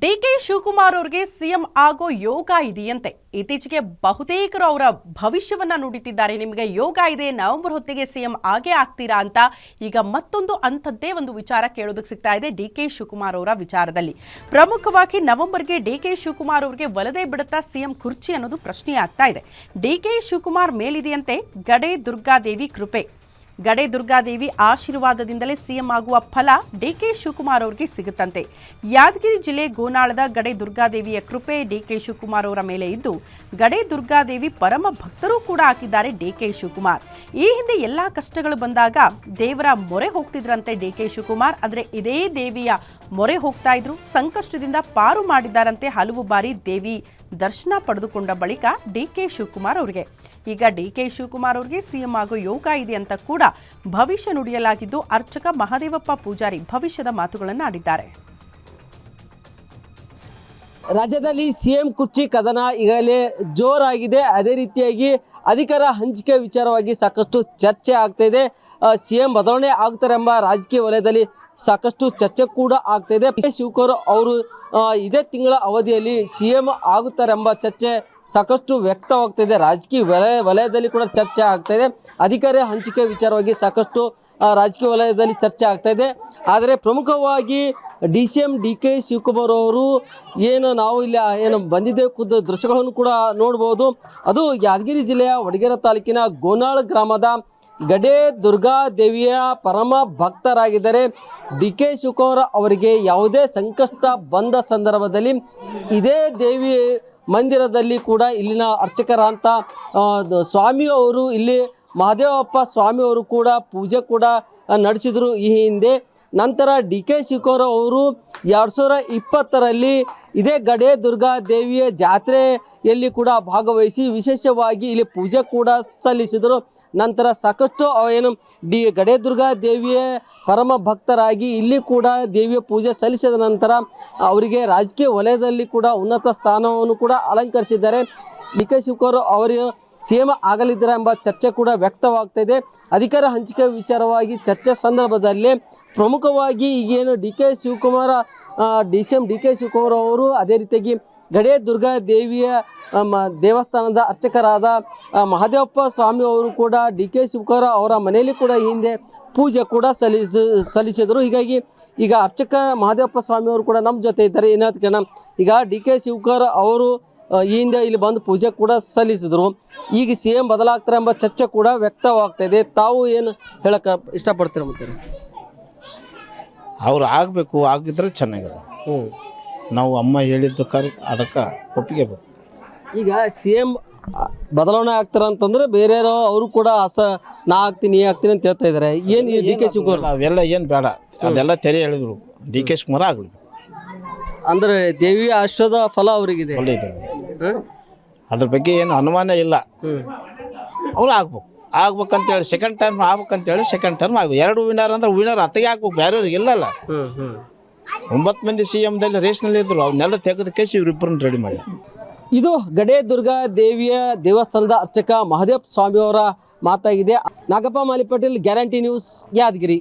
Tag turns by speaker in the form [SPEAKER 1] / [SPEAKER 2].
[SPEAKER 1] DK Shivakumar ಅವರಿಗೆ CM ಆಗೋ ಯೋಗ ಇದೆಯಂತೆ. ಇತ್ತೀಚೆಗೆ ಬಹುತೇಕರು ಅವರ ಭವಿಷ್ಯವನ್ನ ನುಡಿತಿದ್ದಾರೆ. ನಿಮಗೆ ಯೋಗ ಇದೆ, ನವೆಂಬರ್ ಹೊತ್ತಿಗೆ ಸಿಎಂ ಆಗೇ ಆಗ್ತೀರಾ ಅಂತ. ಈಗ ಮತ್ತೊಂದು ಅಂಥದ್ದೇ ಒಂದು ವಿಚಾರ ಕೇಳೋದಕ್ಕೆ ಸಿಗ್ತಾ ಇದೆ ಡಿಕೆ ಶಿವಕುಮಾರ್ ಅವರ ವಿಚಾರದಲ್ಲಿ. ಪ್ರಮುಖವಾಗಿ ನವೆಂಬರ್ಗೆ ಡಿಕೆ ಶಿವಕುಮಾರ್ ಅವರಿಗೆ ಒಲದೇ ಬಿಡುತ್ತಾ ಸಿಎಂ ಕುರ್ಚಿ ಅನ್ನೋದು ಪ್ರಶ್ನೆ ಆಗ್ತಾ ಇದೆ. ಡಿಕೆ ಶಿವಕುಮಾರ್ ಮೇಲಿದೆಯಂತೆ ಗಡೆ ದುರ್ಗಾದೇವಿ ಕೃಪೆ. ಗಡೆ ದುರ್ಗಾದೇವಿ ಆಶೀರ್ವಾದದಿಂದಲೇ ಸಿಎಂ ಆಗುವ ಫಲ ಡಿಕೆ ಶಿವಕುಮಾರ್ ಅವರಿಗೆ ಸಿಗುತ್ತಂತೆ. ಯಾದಗಿರಿ ಜಿಲ್ಲೆ ಗೋನಾಳದ ಗಡೆ ದುರ್ಗಾದೇವಿಯ ಕೃಪೆ ಡಿಕೆ ಶಿವಕುಮಾರ್ ಅವರ ಮೇಲೆ ಇದ್ದು, ಗಡೆ ದುರ್ಗಾದೇವಿ ಪರಮ ಭಕ್ತರೂ ಕೂಡ ಆಗಿದ್ದಾರೆ ಡಿಕೆ ಶಿವಕುಮಾರ್. ಈ ಹಿಂದೆ ಎಲ್ಲಾ ಕಷ್ಟಗಳು ಬಂದಾಗ ದೇವರ ಮೊರೆ ಹೋಗ್ತಿದ್ರಂತೆ ಡಿಕೆ ಶಿವಕುಮಾರ್. ಅಂದ್ರೆ ಇದೇ ದೇವಿಯ ಮೊರೆ ಹೋಗ್ತಾ ಇದ್ರು. ಸಂಕಷ್ಟದಿಂದ ಪಾರು ಮಾಡಿದ್ದಾರಂತೆ. ಹಲವು ಬಾರಿ ದೇವಿ ದರ್ಶನ ಪಡೆದುಕೊಂಡ ಬಳಿಕ ಡಿಕೆ ಶಿವಕುಮಾರ್ ಅವರಿಗೆ ಈಗ ಡಿಕೆ ಶಿವಕುಮಾರ್ ಅವರಿಗೆ ಸಿಎಂ ಆಗೋ ಯೋಗ ಇದೆ ಅಂತ ಕೂಡ ಭವಿಷ್ಯ ನುಡಿಯಲಾಗಿದ್ದು, ಅರ್ಚಕ ಮಹದೇವಪ್ಪ ಪೂಜಾರಿ ಭವಿಷ್ಯದ ಮಾತುಗಳನ್ನು ಆಡಿದ್ದಾರೆ.
[SPEAKER 2] ರಾಜ್ಯದಲ್ಲಿ ಸಿಎಂ ಕುರ್ಚಿ ಕದನ ಈಗಾಗಲೇ ಜೋರಾಗಿದೆ. ಅದೇ ರೀತಿಯಾಗಿ ಅಧಿಕಾರ ಹಂಚಿಕೆ ವಿಚಾರವಾಗಿ ಸಾಕಷ್ಟು ಚರ್ಚೆ ಆಗ್ತಾ ಇದೆ. ಸಿಎಂ ಬದಲಾವಣೆ ಆಗ್ತಾರೆ ಎಂಬ ರಾಜಕೀಯ ವಲಯದಲ್ಲಿ ಸಾಕಷ್ಟು ಚರ್ಚೆ ಕೂಡ ಆಗ್ತಾ ಇದೆ. ಶಿವಕುಮಾರ್ ಅವರು ಇದೇ ತಿಂಗಳ ಅವಧಿಯಲ್ಲಿ ಸಿಎಂ ಆಗುತ್ತಾರೆ ಎಂಬ ಚರ್ಚೆ ಸಾಕಷ್ಟು ವ್ಯಕ್ತವಾಗ್ತಾ ಇದೆ. ರಾಜಕೀಯ ವಲಯದಲ್ಲಿ ಕೂಡ ಚರ್ಚೆ ಆಗ್ತಾ ಇದೆ. ಅಧಿಕಾರ ಹಂಚಿಕೆ ವಿಚಾರವಾಗಿ ಸಾಕಷ್ಟು ರಾಜಕೀಯ ವಲಯದಲ್ಲಿ ಚರ್ಚೆ ಆಗ್ತಾ ಇದೆ. ಆದರೆ ಪ್ರಮುಖವಾಗಿ ಸಿಎಂ ಡಿಕೆ ಶಿವಕುಮಾರ್ ಅವರು ನಾವು ಇಲ್ಲಿ ಬಂದಿದ್ದೇವೆ, ಖುದ್ದು ದೃಶ್ಯಗಳನ್ನು ಕೂಡ ನೋಡ್ಬೋದು. ಅದು ಯಾದಗಿರಿ ಜಿಲ್ಲೆಯ ವಡಗೇರ ತಾಲೂಕಿನ ಗೋನಾಳ ಗ್ರಾಮದ ಗಡೆ ದುರ್ಗಾ ದೇವಿಯ ಪರಮ ಭಕ್ತರಾಗಿದ್ದಾರೆ. ಡಿಕೆ ಶಿವಕುಮಾರ್ ಅವರಿಗೆ ಯಾವುದೇ ಸಂಕಷ್ಟ ಬಂದ ಸಂದರ್ಭದಲ್ಲಿ ಇದೇ ದೇವಿ ಮಂದಿರದಲ್ಲಿ ಕೂಡ ಇಲ್ಲಿನ ಅರ್ಚಕರಂತ ಸ್ವಾಮಿ ಅವರು, ಇಲ್ಲಿ ಮಹದೇವಪ್ಪ ಸ್ವಾಮಿ ಅವರು ಕೂಡ ಪೂಜೆ ಕೂಡ ನಡೆಸಿದರು ಈ ಹಿಂದೆ. ನಂತರ ಡಿಕೆ ಶಿವಕುಮಾರ್ ಅವರು 2020ರಲ್ಲಿ ಇದೇ ಗಡೆ ದುರ್ಗಾ ದೇವಿಯ ಜಾತ್ರೆಯಲ್ಲಿ ಕೂಡ ಭಾಗವಹಿಸಿ ವಿಶೇಷವಾಗಿ ಇಲ್ಲಿ ಪೂಜೆ ಕೂಡ ಸಲ್ಲಿಸಿದರು. ನಂತರ ಸಾಕಷ್ಟು ಗಡೆ ದುರ್ಗಾ ದೇವಿಯ ಪರಮ ಭಕ್ತರಾಗಿ ಇಲ್ಲಿ ಕೂಡ ದೇವಿಯ ಪೂಜೆ ಸಲ್ಲಿಸಿದ ನಂತರ ಅವರಿಗೆ ರಾಜಕೀಯ ವಲಯದಲ್ಲಿ ಕೂಡ ಉನ್ನತ ಸ್ಥಾನವನ್ನು ಕೂಡ ಅಲಂಕರಿಸಿದ್ದಾರೆ. ಡಿಕೆ ಶಿವಕುಮಾರ್ ಅವರು ಸಿಎಂ ಆಗಲಿದ್ದಾರೆ ಎಂಬ ಚರ್ಚೆ ಕೂಡ ವ್ಯಕ್ತವಾಗ್ತಾ ಇದೆ. ಅಧಿಕಾರ ಹಂಚಿಕೆ ವಿಚಾರವಾಗಿ ಚರ್ಚೆ ಸಂದರ್ಭದಲ್ಲಿ ಪ್ರಮುಖವಾಗಿ ಈಗೇನು ಸಿಎಂ ಡಿಕೆ ಶಿವಕುಮಾರ್ ಅವರು ಅದೇ ರೀತಿಯಾಗಿ ಗಡೆ ದುರ್ಗಾ ದೇವಿಯ ದೇವಸ್ಥಾನದ ಅರ್ಚಕರಾದ ಮಹದೇವಪ್ಪ ಸ್ವಾಮಿ ಅವರು ಕೂಡ ಡಿಕೆ ಶಿವಕುಮಾರ್ ಅವರ ಮನೆಯಲ್ಲಿ ಕೂಡ ಹಿಂದೆ ಪೂಜೆ ಕೂಡ ಸಲ್ಲಿಸಿದರು. ಹೀಗಾಗಿ ಈಗ ಅರ್ಚಕ ಮಹದೇವಪ್ಪ ಸ್ವಾಮಿ ಅವರು ಕೂಡ ನಮ್ಮ ಜೊತೆ ಇದ್ದಾರೆ. ಏನಾದ್ಕನ ಈಗ ಡಿಕೆ ಶಿವಕುಮಾರ್ ಅವರು ಈ ಹಿಂದೆ ಇಲ್ಲಿ ಬಂದು ಪೂಜೆ ಕೂಡ ಸಲ್ಲಿಸಿದ್ರು. ಈಗ ಸಿಎಂ ಬದಲಾಗ್ತಾರೆ ಎಂಬ ಚರ್ಚೆ ಕೂಡ ವ್ಯಕ್ತವಾಗ್ತಾ ಇದೆ. ತಾವು ಏನು ಹೇಳಕ್ಕೆ ಇಷ್ಟಪಡ್ತೀರ? ಮತ್ತೆ
[SPEAKER 3] ಅವ್ರು ಆಗಬೇಕು, ಆಗಿದ್ರೆ ಚೆನ್ನಾಗಿದೆ. ನಾವು ಅಮ್ಮ ಹೇಳಿದ್ದು ಅದಕ್ಕೆ ಒಪ್ಪಿಗೆ ಬೇಕು.
[SPEAKER 2] ಈಗ ಸಿಎಂ ಬದಲಾವಣೆ ಆಗ್ತಾರ ಅಂತಂದ್ರೆ ಬೇರೆ ಅವರು ಕೂಡ ನಾ ಆಗ್ತೀನಿ ಆಗ್ತೀನಿ ಅಂತ ಹೇಳ್ತಾ ಇದಾರೆ. ಏನ್ ಡಿಕೆ ಶಿವಕುಮಾರ್
[SPEAKER 3] ಅವೆಲ್ಲ ಏನು ಬೇಡ, ಅದೆಲ್ಲ ತೆರೆ ಹೇಳಿದ್ರು. ಡಿಕೆ ಶಿವಕುಮಾರ್ ಆಗಲಿ
[SPEAKER 2] ಅಂದ್ರೆ ದೇವಿ ಆಶ್ರದ ಫಲ ಅವರಿಗಿದೆ,
[SPEAKER 3] ಅದ್ರ ಬಗ್ಗೆ ಏನು ಅನುಮಾನ ಇಲ್ಲ. ಅವ್ರು ಆಗ್ಬೇಕಂತೇಳಿ ಸೆಕೆಂಡ್ ಟರ್ಮ್ ಆಗ್ಬೇಕಂತೇಳಿ ಸೆಕೆಂಡ್ ಟರ್ಮ್ ಆಗ್ಬೇಕು. 2 ವಿನ್ನರ್ ಅಂದ್ರೆ ವಿನ್ನರ್ ಅತ್ತಗೆ ಆಗ್ಬೇಕು, ಬೇರೆಯವ್ರಿಗೆ ಇಲ್ಲಲ್ಲ. 9 ಮಂದಿ ಸಿಎಂದಲ್ಲಿ ರೇಸ್ನಲ್ಲಿ ಇದ್ರು, ಅವನ್ನೆಲ್ಲ ತೆಗೆದು ಕೇಸಿ ಇವ್ರಿಬ್ಬರನ್ನ ರೆಡಿ ಮಾಡಿ.
[SPEAKER 2] ಇದು ಗಡೆ ದುರ್ಗಾ ದೇವಿಯ ದೇವಸ್ಥಾನದ ಅರ್ಚಕ ಮಹದೇವ್ ಸ್ವಾಮಿ ಅವರ ಮಾತಾಗಿದೆ. ನಾಗಪ್ಪ ಮಾಲಿ ಪಾಟೀಲ್, ಗ್ಯಾರಂಟಿ ನ್ಯೂಸ್, ಯಾದಗಿರಿ.